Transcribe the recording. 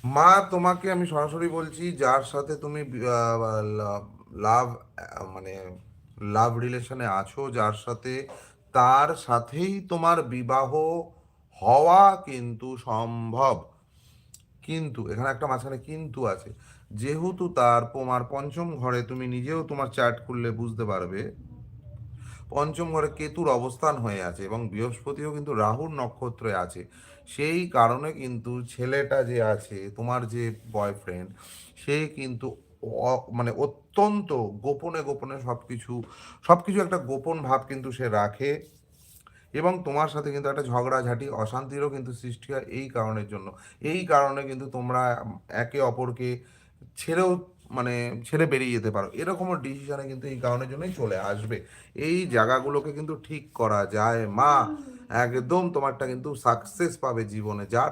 মা, তোমাকে আমি সরাসরি বলছি, যার সাথে তুমি লাভ মানে লাভ রিলেশনে আছো, যার সাথে, তার সাথেই তোমার বিবাহ হওয়া কিন্তু সম্ভব। কিন্তু এখানে একটা মাঝখানে কিন্তু আছে। যেহেতু তার তোমার পঞ্চম ঘরে, তুমি নিজেও তোমার চ্যাট খুললে বুঝতে পারবে, পঞ্চম ঘরে কেতুর অবস্থান হয়ে আছে এবং বৃহস্পতিও কিন্তু রাহুর নক্ষত্রে আছে। সেই কারণে কিন্তু ছেলেটা যে আছে, তোমার যে বয়ফ্রেন্ড, সে কিন্তু মানে অত্যন্ত গোপনে গোপনে সবকিছু, সবকিছু একটা গোপন ভাব কিন্তু সে রাখে। এবং তোমার সাথে কিন্তু একটা ঝগড়াঝাটি, অশান্তিরও কিন্তু সৃষ্টি হয় এই কারণের জন্য। এই কারণে কিন্তু তোমরা একে অপরকে ছেড়েও, মানে ছেড়ে বেরিয়ে যেতে পারো, এরকমও ডিসিশনে কিন্তু এই কারণের জন্যই চলে আসবে। এই জায়গাগুলোকে কিন্তু ঠিক করা যায় মা। একদম তোমারটা কিন্তু সাকসেস পাবে জীবনে, যার